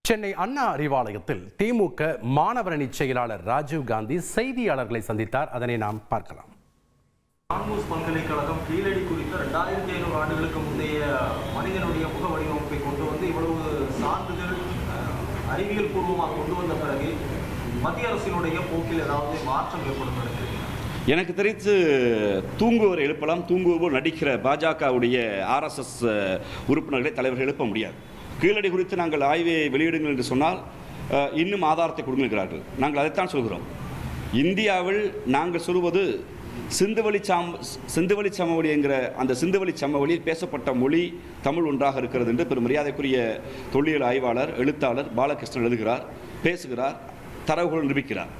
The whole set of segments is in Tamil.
சென்னை அண்ணா அறிவாலயத்தில் திமுக மாணவரணி செயலாளர் ராஜீவ் காந்தி செய்தியாளர்களை சந்தித்தார். அதனை நாம் பார்க்கலாம். ஆன்மூஸ் பல்கலைக்கழகம் கீழடி குறித்த 2500 ஆண்டுகளுக்கு முந்தைய மனிதனுடைய முக வடிவமைப்பை கொண்டு வந்து இவ்வளவு சான்றிதழ் அறிவியல் பூர்வமாக கொண்டு வந்த பிறகு மத்திய அரசினுடைய போக்கில் ஏதாவது மாற்றம் ஏற்படுகிறது? எனக்கு தெரிந்து தூங்குவோர் எழுப்பலாம், தூங்குவோர் நடிக்கிற பாஜகவுடைய RSS உறுப்பினர்களை தலைவர்கள் எழுப்ப முடியாது. கீழடி குறித்து நாங்கள் ஆய்வை வெளியிடுங்கள் என்று சொன்னால் இன்னும் ஆதாரத்தை கொடுக்கிறார்கள். நாங்கள் அதைத்தான் சொல்கிறோம். இந்தியாவில் நாங்கள் சொல்வது சிந்துவெளி சமவெளி என்கிற அந்த சிந்துவெளி சமவெளியில் பேசப்பட்ட மொழி தமிழ் ஒன்றாக இருக்கிறது என்று பெரும் மரியாதைக்குரிய தொல்லியல் ஆய்வாளர் எழுத்தாளர் பாலகிருஷ்ணன் எழுதுகிறார், பேசுகிறார், தரவுகள் நிரூபிக்கிறார்.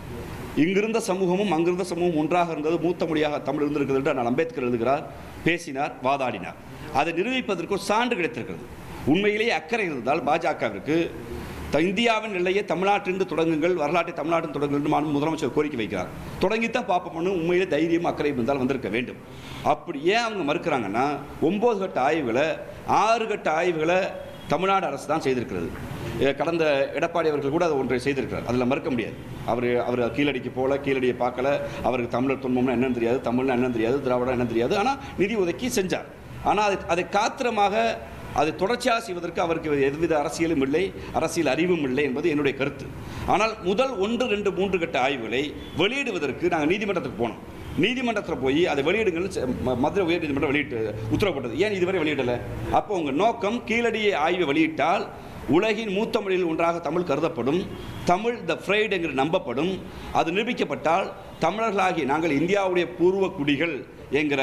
இங்கிருந்த சமூகமும் அங்கிருந்த சமூகமும் ஒன்றாக இருந்தது, மூத்த மொழியாக தமிழ் இருந்திருக்கிறது என்று நான் அம்பேத்கர் எழுதுகிறார், பேசினார், வாதாடினார். அதை நிரூபிப்பதற்கு ஒரு சான்று கிடைத்திருக்கிறது. உண்மையிலேயே அக்கறை இருந்தால் பாஜகவிற்கு இந்தியாவின் எல்லையை தமிழ்நாட்டிலிருந்து தொடங்குங்கள், வரலாற்றை தமிழ்நாட்டில் தொடங்குங்கள் என்று முதலமைச்சர் கோரிக்கை வைக்கிறார். தொடங்கித்தான் பார்ப்போம்னு உண்மையிலே தைரியம் அக்கறை இருந்தால் வந்திருக்க வேண்டும். அப்படி ஏன் அவங்க மறுக்கிறாங்கன்னா 9 கட்ட ஆய்வுகளை 6 கட்ட ஆய்வுகளை தமிழ்நாடு அரசு தான் செய்திருக்கிறது. கடந்த எடப்பாடி அவர்கள் கூட அதை ஒன்றை செய்திருக்கிறார். அதில் மறுக்க முடியாது. அவர் கீழடிக்கு போல, கீழடியை பார்க்கல, அவருக்கு தமிழர் துன்பம்னா என்னன்னு தெரியாது, தமிழ்னா என்னன்னு தெரியாது, திராவிடம் என்னன்னு தெரியாது. ஆனால் நிதி ஒதுக்கி செஞ்சார். ஆனால் அதை காத்திரமாக அதை தொடர்ச்சியாக செய்வதற்கு அவருக்கு எவ்வித அரசியலும் இல்லை, அரசியல் அறிவும் இல்லை என்பது என்னுடைய கருத்து. ஆனால் முதல் 1, 2, 3 கட்ட ஆய்வுகளை வெளியிடுவதற்கு நாங்கள் நீதிமன்றத்துக்கு போனோம். நீதிமன்றத்தில் போய் அதை வெளியிடுங்கள் மதுரை உயர்நீதிமன்றம் வெளியிட்டு உத்தரவுப்பட்டது. ஏன் இதுவரை வெளியிடலை? அப்போ உங்கள் நோக்கம் கீழடியை ஆய்வை வெளியிட்டால் உலகின் மூத்த மொழியில் ஒன்றாக தமிழ் கருதப்படும், தமிழ் த ஃப்ரைட் என்று நம்பப்படும். அது நிரூபிக்கப்பட்டால் தமிழர்களாகி நாங்கள் இந்தியாவுடைய பூர்வ குடிகள் என்கிற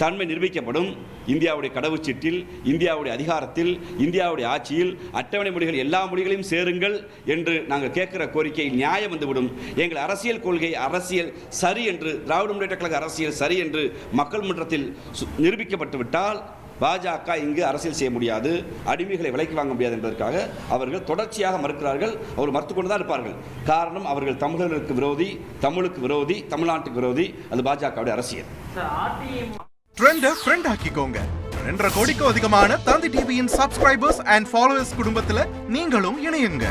தன்மை நிரூபிக்கப்படும். இந்தியாவுடைய கடவுச்சீட்டில், இந்தியாவுடைய அதிகாரத்தில், இந்தியாவுடைய ஆட்சியில் அட்டவணை மொழிகள் எல்லா மொழிகளையும் சேருங்கள் என்று நாங்கள் கேட்கிற கோரிக்கை நியாயம் வந்துவிடும். எங்கள் அரசியல் கொள்கை அரசியல் சரி என்று, திராவிட முன்னேற்ற கழக அரசியல் சரி என்று மக்கள் மன்றத்தில் நிரூபிக்கப்பட்டு விட்டால் பாஜக இங்கு அரசியல் செய்ய முடியாது, அடிமைகளை விலைக்கு வாங்க முடியாது என்பதற்காக அவர்கள் தொடர்ச்சியாக மறுக்கிறார்கள். அவர் மறுத்து கொண்டு தான் இருப்பார்கள். காரணம், அவர்கள் தமிழர்களுக்கு விரோதி, தமிழுக்கு விரோதி, தமிழ்நாட்டுக்கு விரோதி. அது பாஜகவுடைய அரசியல். ட்ரெண்ட ஃப்ரெண்ட் ஆக்கிக்கோங்க. 2.5 கோடிக்கும் அதிகமான தந்தி டிவியின் சப்ஸ்கிரைபர்ஸ் அண்ட் ஃபாலோவர்ஸ் குடும்பத்துல நீங்களும் இணையுங்க.